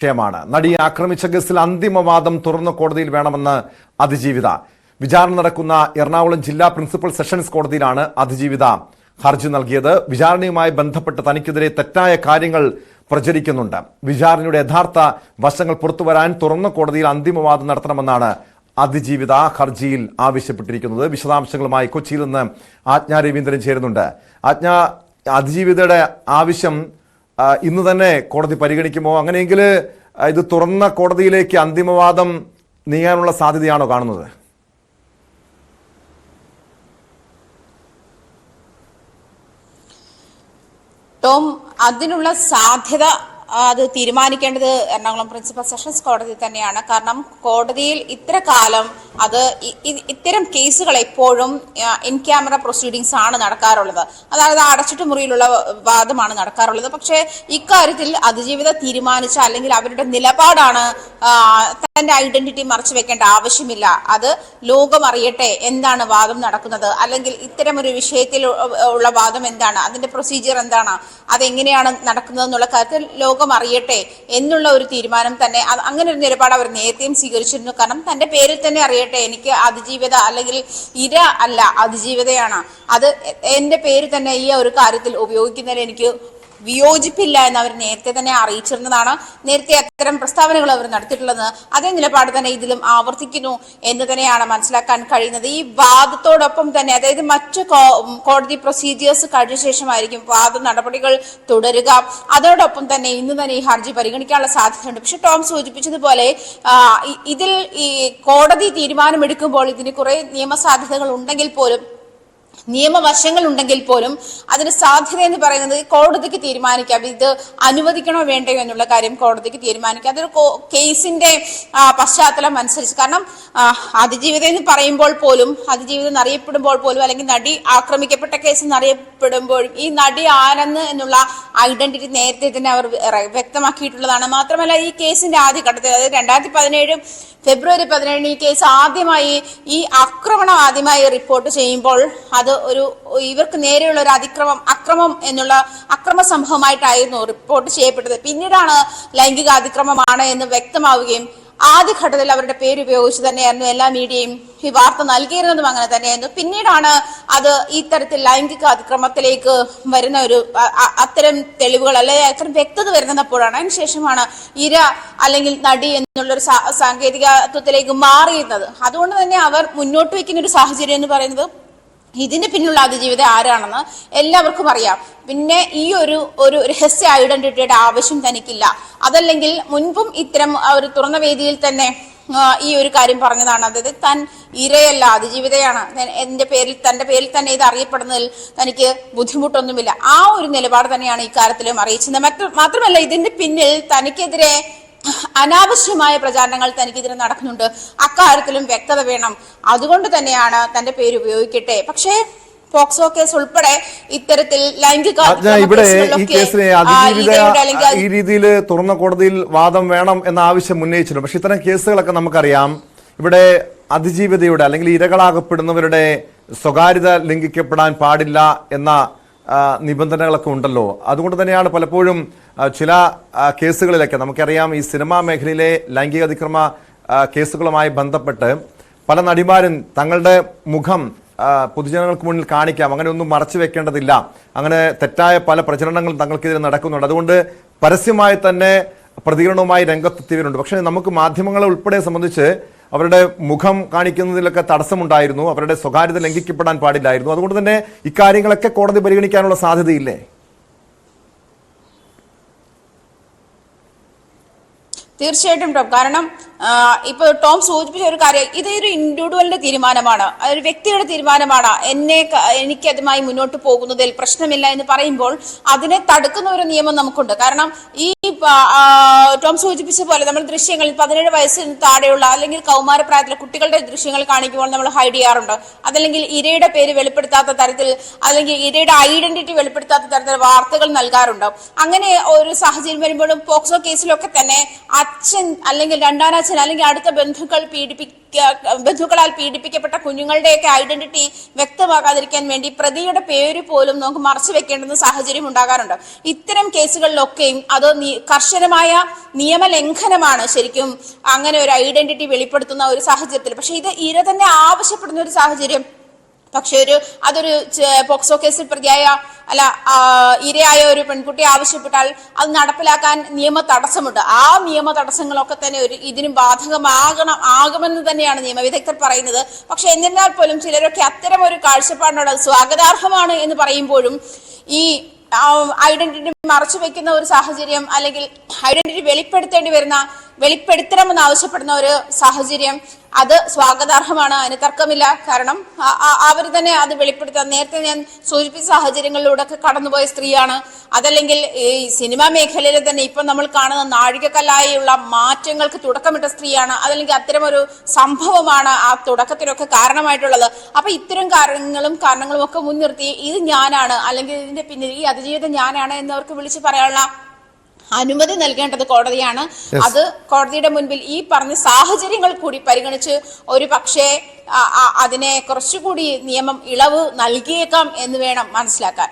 വിഷയമാണ്. നടിയെ ആക്രമിച്ച കേസിൽ അന്തിമവാദം തുറന്ന കോടതിയിൽ വേണമെന്ന് അതിജീവിത. വിചാരണ നടക്കുന്ന എറണാകുളം ജില്ലാ പ്രിൻസിപ്പൽ സെഷൻസ് കോടതിയിലാണ് അതിജീവിത ഹർജി നൽകിയത്. വിചാരണയുമായി ബന്ധപ്പെട്ട് തനിക്കെതിരെ തെറ്റായ കാര്യങ്ങൾ പ്രചരിക്കുന്നുണ്ട്. വിചാരണയുടെ യഥാർത്ഥ വശങ്ങൾ പുറത്തുവരാൻ തുറന്ന കോടതിയിൽ അന്തിമവാദം നടത്തണമെന്നാണ് അതിജീവിത ഹർജിയിൽ ആവശ്യപ്പെട്ടിരിക്കുന്നത്. വിശദാംശങ്ങളുമായി കൊച്ചിയിൽ നിന്ന് ആജ്ഞ രവീന്ദ്രൻ ചേരുന്നുണ്ട്. ആജ്ഞ, അതിജീവിതയുടെ ആവശ്യം ഇന്ന് തന്നെ കോടതി പരിഗണിക്കുമോ? അങ്ങനെയെങ്കിൽ ഇത് തുറന്ന കോടതിയിലേക്ക് അന്തിമവാദം നീങ്ങാനുള്ള സാധ്യതയാണോ കാണുന്നത്? ടോം, അതിനുള്ള സാധ്യത അത് തീരുമാനിക്കേണ്ടത് എറണാകുളം പ്രിൻസിപ്പൽ സെഷൻസ് കോടതി തന്നെയാണ്. കാരണം കോടതിയിൽ ഇത്ര കാലം ഇത്തരം കേസുകൾ എപ്പോഴും ഇൻ ക്യാമറ പ്രൊസീഡിങ്സ് ആണ് നടക്കാറുള്ളത്. അതായത് അടച്ചിട്ട മുറിയിലുള്ള വാദമാണ് നടക്കാറുള്ളത്. പക്ഷേ ഇക്കാര്യത്തിൽ അതിജീവിത തീരുമാനിച്ച അല്ലെങ്കിൽ അവരുടെ നിലപാടാണ് തന്റെ ഐഡന്റിറ്റി മറച്ചു വെക്കേണ്ട ആവശ്യമില്ല. അത് ലോകം അറിയട്ടെ എന്താണ് വാദം നടക്കുന്നത്, അല്ലെങ്കിൽ ഇത്തരം ഒരു വിഷയത്തിൽ ഉള്ള വാദം എന്താണ്, അതിന്റെ പ്രൊസീജിയർ എന്താണ്, അതെങ്ങനെയാണ് നടക്കുന്നത് എന്നുള്ള കാര്യത്തിൽ ലോകം അറിയട്ടെ എന്നുള്ള ഒരു തീരുമാനം തന്നെ, അങ്ങനെ ഒരു നിലപാട് അവർ നേരത്തെയും സ്വീകരിച്ചിരുന്നു. കാരണം തന്റെ പേരിൽ തന്നെ അറിയട്ടെ, എനിക്ക് അതിജീവിത അല്ലെങ്കിൽ ഇര അല്ല അതിജീവിതയാണ്, അത് എന്റെ പേര് തന്നെ ഈ ഒരു കാര്യത്തിൽ ഉപയോഗിക്കുന്നതിൽ എനിക്ക് വിയോജിപ്പില്ല എന്ന് അവർ നേരത്തെ തന്നെ അറിയിച്ചിരുന്നതാണ്. നേരത്തെ അത്തരം പ്രസ്താവനകൾ അവർ നടത്തിയിട്ടുള്ളത് അതേ നിലപാട് തന്നെ ഇതിലും ആവർത്തിക്കുന്നു എന്ന് തന്നെയാണ് മനസ്സിലാക്കാൻ കഴിയുന്നത്. ഈ വാദത്തോടൊപ്പം തന്നെ, അതായത് മറ്റു കോടതി പ്രൊസീജിയേഴ്സ് കഴിഞ്ഞ ശേഷമായിരിക്കും വാദ നടപടികൾ തുടരുക. അതോടൊപ്പം തന്നെ ഇന്ന് തന്നെ ഈ ഹർജി പരിഗണിക്കാനുള്ള സാധ്യതയുണ്ട്. പക്ഷെ ടോം സൂചിപ്പിച്ചതുപോലെ ഇതിൽ ഈ കോടതി തീരുമാനമെടുക്കുമ്പോൾ ഇതിന് കുറെ നിയമസാധ്യതകൾ ഉണ്ടെങ്കിൽ പോലും, നിയമവശങ്ങൾ ഉണ്ടെങ്കിൽ പോലും അതിന് സാധ്യത എന്ന് പറയുന്നത് കോടതിക്ക് തീരുമാനിക്കാം. ഇത് അനുവദിക്കണോ വേണ്ടയോ എന്നുള്ള കാര്യം കോടതിക്ക് തീരുമാനിക്കാം. അതൊരു കേസിന്റെ പശ്ചാത്തലം അനുസരിച്ച്. കാരണം അതിജീവിത എന്ന് പറയുമ്പോൾ പോലും, അതിജീവിതം എന്നറിയപ്പെടുമ്പോൾ പോലും, അല്ലെങ്കിൽ നടി ആക്രമിക്കപ്പെട്ട കേസ് എന്നറിയപ്പെടുമ്പോഴും ഈ നടി ആരെന്ന് എന്നുള്ള ഐഡന്റിറ്റി നേരത്തെ തന്നെ അവർ വ്യക്തമാക്കിയിട്ടുള്ളതാണ്. മാത്രമല്ല ഈ കേസിന്റെ ആദ്യഘട്ടത്തിൽ, അതായത് 2017 ഫെബ്രുവരി 17 ഈ കേസ് ആദ്യമായി, ഈ ആക്രമണം ആദ്യമായി റിപ്പോർട്ട് ചെയ്യുമ്പോൾ അത് ഇവർക്ക് നേരെയുള്ള ഒരു അക്രമം എന്നുള്ള അക്രമ സംഭവമായിട്ടായിരുന്നു റിപ്പോർട്ട് ചെയ്യപ്പെട്ടത്. പിന്നീടാണ് ലൈംഗിക അതിക്രമമാണ് എന്ന് വ്യക്തമാവുകയും ആദ്യഘട്ടത്തിൽ അവരുടെ പേര് ഉപയോഗിച്ച് തന്നെയായിരുന്നു എല്ലാ മീഡിയയും ഈ വാർത്ത നൽകിയിരുന്നതും അങ്ങനെ തന്നെയായിരുന്നു. പിന്നീടാണ് അത് ഇത്തരത്തിൽ ലൈംഗിക അതിക്രമത്തിലേക്ക് വരുന്ന ഒരു അത്തരം തെളിവുകൾ അല്ലെങ്കിൽ അത്തരം വ്യക്തത വരുന്നപ്പോഴാണ്, അതിനുശേഷമാണ് ഇര അല്ലെങ്കിൽ നടി എന്നുള്ളൊരു സാങ്കേതികത്വത്തിലേക്ക് മാറിയിരുന്നത്. അതുകൊണ്ട് തന്നെ അവർ മുന്നോട്ട് വയ്ക്കുന്ന ഒരു സാഹചര്യം എന്ന് പറയുന്നത് ഇതിന് പിന്നിലുള്ള അതിജീവിത ആരാണെന്ന് എല്ലാവർക്കും അറിയാം. പിന്നെ ഈ ഒരു രഹസ്യ ഐഡന്റിറ്റിയുടെ ആവശ്യം തനിക്കില്ല. അതല്ലെങ്കിൽ മുൻപും ഇത്തരം ഒരു തുറന്ന വേദിയിൽ തന്നെ ഈ ഒരു കാര്യം പറഞ്ഞതാണ്. അതായത് താൻ ഇരയല്ല അതിജീവിതയാണ്, തന്റെ പേരിൽ തന്നെ ഇത് അറിയപ്പെടുന്നതിൽ തനിക്ക് ബുദ്ധിമുട്ടൊന്നുമില്ല. ആ ഒരു നിലപാട് തന്നെയാണ് ഇക്കാര്യത്തിലും അറിയിച്ചത്. മാത്രമല്ല ഇതിന്റെ പിന്നിൽ തനിക്കെതിരെ അനാവശ്യമായ പ്രചാരണങ്ങൾ തനിക്കെതിരെ നടക്കുന്നുണ്ട്, അക്കാര്യത്തിലും വ്യക്തത വേണം. അതുകൊണ്ട് തന്നെയാണ് തന്റെ പേര് ഉപയോഗിക്കട്ടെ. പക്ഷേ പോക്സോ കേസ് ഉൾപ്പെടെ ഇത്തരത്തിൽ ലൈംഗിക ഇവിടെ ഈ കേസിനെ ഈ രീതിയിൽ തുറന്ന കോടതിയിൽ വാദം വേണം എന്ന ആവശ്യം ഉന്നയിച്ചിട്ടുണ്ട്. പക്ഷെ ഇത്തരം കേസുകളൊക്കെ നമുക്കറിയാം, ഇവിടെ അതിജീവിതയുടെ അല്ലെങ്കിൽ ഇരകളാകപ്പെടുന്നവരുടെ സ്വകാര്യത ലംഘിക്കപ്പെടാൻ പാടില്ല എന്ന നിബന്ധനകളൊക്കെ ഉണ്ടല്ലോ. അതുകൊണ്ട് തന്നെയാണ് പലപ്പോഴും ചില കേസുകളിലൊക്കെ നമുക്കറിയാം, ഈ സിനിമാ മേഖലയിലെ ലൈംഗിക അതിക്രമ കേസുകളുമായി ബന്ധപ്പെട്ട് പല നടിമാരും തങ്ങളുടെ മുഖം പൊതുജനങ്ങൾക്ക് മുന്നിൽ കാണിക്കാം, അങ്ങനെ ഒന്നും മറച്ചു വെക്കേണ്ടതില്ല, അങ്ങനെ തെറ്റായ പല പ്രചരണങ്ങളും തങ്ങൾക്കെതിരെ നടക്കുന്നുണ്ട്. അതുകൊണ്ട് പരസ്യമായി തന്നെ പ്രതികരണവുമായി രംഗത്തെത്തിയവരുണ്ട്. പക്ഷേ നമുക്ക് മാധ്യമങ്ങളെ ഉൾപ്പെടെ സംബന്ധിച്ച് അവരുടെ മുഖം കാണിക്കുന്നതിലൊക്കെ തടസ്സമുണ്ടായിരുന്നു, അവരുടെ സ്വകാര്യത ലംഘിക്കപ്പെടാൻ പാടില്ലായിരുന്നു. അതുകൊണ്ട് തന്നെ ഇക്കാര്യങ്ങളൊക്കെ കോടതി പരിഗണിക്കാനുള്ള സാധ്യതയില്ലേ? തീർച്ചയായിട്ടും ടോം. കാരണം ഇപ്പൊ ടോം സൂചിപ്പിച്ച ഒരു കാര്യം, ഇതൊരു ഇൻഡിവിജ്വലിന്റെ തീരുമാനമാണ്, അതൊരു വ്യക്തിയുടെ തീരുമാനമാണ്. എനിക്ക് അതുമായി മുന്നോട്ട് പോകുന്നതിൽ പ്രശ്നമില്ല എന്ന് പറയുമ്പോൾ അതിനെ തടുക്കുന്ന ഒരു നിയമം നമുക്കുണ്ട്. കാരണം ഈ ടോം സൂചിപ്പിച്ച പോലെ നമ്മൾ ദൃശ്യങ്ങളിൽ 17 വയസ്സിന് താഴെയുള്ള അല്ലെങ്കിൽ കൗമാരപ്രായത്തിലെ കുട്ടികളുടെ ദൃശ്യങ്ങൾ കാണിക്കുമ്പോൾ നമ്മൾ ഹൈഡ് ചെയ്യാറുണ്ട്. അതല്ലെങ്കിൽ ഇരയുടെ പേര് വെളിപ്പെടുത്താത്ത തരത്തിൽ, അല്ലെങ്കിൽ ഇരയുടെ ഐഡന്റിറ്റി വെളിപ്പെടുത്താത്ത തരത്തിൽ വാർത്തകൾ നൽകാറുണ്ട്. അങ്ങനെ ഒരു സാഹചര്യം വരുമ്പോഴും പോക്സോ കേസിലൊക്കെ തന്നെ അച്ഛൻ അല്ലെങ്കിൽ രണ്ടാനച്ഛൻ അച്ഛൻ അല്ലെങ്കിൽ അടുത്ത ബന്ധുക്കളാൽ പീഡിപ്പിക്കപ്പെട്ട കുഞ്ഞുങ്ങളുടെയൊക്കെ ഐഡന്റിറ്റി വ്യക്തമാകാതിരിക്കാൻ വേണ്ടി പ്രതിയുടെ പേര് പോലും നമുക്ക് മറച്ചു വെക്കേണ്ടുന്ന സാഹചര്യം ഉണ്ടാകാറുണ്ട്. ഇത്തരം കേസുകളിലൊക്കെയും അത് കർശനമായ നിയമലംഘനമാണ് ശരിക്കും അങ്ങനെ ഒരു ഐഡന്റിറ്റി വെളിപ്പെടുത്തുന്ന ഒരു സാഹചര്യത്തിൽ. പക്ഷെ ഇത് ഇര തന്നെ ആവശ്യപ്പെടുന്ന ഒരു സാഹചര്യം. പക്ഷെ അതൊരു പോക്സോ കേസിൽ പ്രതിയായ ഇരയായ ഒരു പെൺകുട്ടി ആവശ്യപ്പെട്ടാൽ അത് നടപ്പിലാക്കാൻ നിയമ തടസ്സമുണ്ട്. ആ നിയമ തടസ്സങ്ങളൊക്കെ തന്നെ ഇതിന് ആകുമെന്ന് തന്നെയാണ് നിയമവിദഗ്ധർ പറയുന്നത്. പക്ഷെ എന്നിരുന്നാൽ പോലും ചിലരൊക്കെ അത്തരം ഒരു കാഴ്ചപ്പാടിനോട് സ്വാഗതാർഹമാണ് എന്ന് പറയുമ്പോഴും ഈ ഐഡന്റിറ്റി മറച്ചു വെക്കുന്ന ഒരു സാഹചര്യം അല്ലെങ്കിൽ ഐഡന്റിറ്റി വെളിപ്പെടുത്തണമെന്ന് ആവശ്യപ്പെടുന്ന ഒരു സാഹചര്യം അത് സ്വാഗതാർഹമാണ്. അതിന് തർക്കമില്ല. കാരണം അവർ തന്നെ അത് വെളിപ്പെടുത്താൻ നേരത്തെ ഞാൻ സൂചിപ്പിച്ച സാഹചര്യങ്ങളിലൂടെ ഒക്കെ കടന്നുപോയ സ്ത്രീയാണ്. അതല്ലെങ്കിൽ ഈ സിനിമാ മേഖലയിൽ തന്നെ ഇപ്പം നമ്മൾ കാണുന്ന നാഴികക്കല്ലായുള്ള മാറ്റങ്ങൾക്ക് തുടക്കമിട്ട സ്ത്രീയാണ്. അതല്ലെങ്കിൽ അത്തരം ഒരു സംഭവമാണ് ആ തുടക്കത്തിനൊക്കെ കാരണമായിട്ടുള്ളത്. അപ്പൊ ഇത്തരം കാരണങ്ങളും ഒക്കെ മുൻനിർത്തി ഇത് ഞാനാണ് അല്ലെങ്കിൽ ഇതിന്റെ പിന്നിൽ ഈ അതിജീവിതം ഞാനാണ് എന്നവർക്ക് വിളിച്ചു പറയാനുള്ള അനുമതി നൽകേണ്ടത് കോടതിയാണ്. അത് കോടതിയുടെ മുൻപിൽ ഈ പറഞ്ഞ സാഹചര്യങ്ങൾ കൂടി പരിഗണിച്ച് ഒരു പക്ഷേ അതിനെ കുറച്ചുകൂടി നിയമം ഇളവ് നൽകിയേക്കാം എന്ന് വേണം മനസ്സിലാക്കാൻ.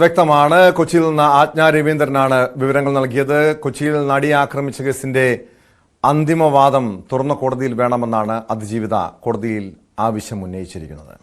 വ്യക്തമാണ്. കൊച്ചിയിൽ നിന്ന് ആജ്ഞ രവീന്ദ്രനാണ് വിവരങ്ങൾ നൽകിയത്. കൊച്ചിയിൽ നടിയെ ആക്രമിച്ച കേസിന്റെ അന്തിമവാദം തുറന്ന കോടതിയിൽ വേണമെന്നാണ് അതിജീവിത കോടതിയിൽ ആവശ്യം ഉന്നയിച്ചിരിക്കുന്നത്.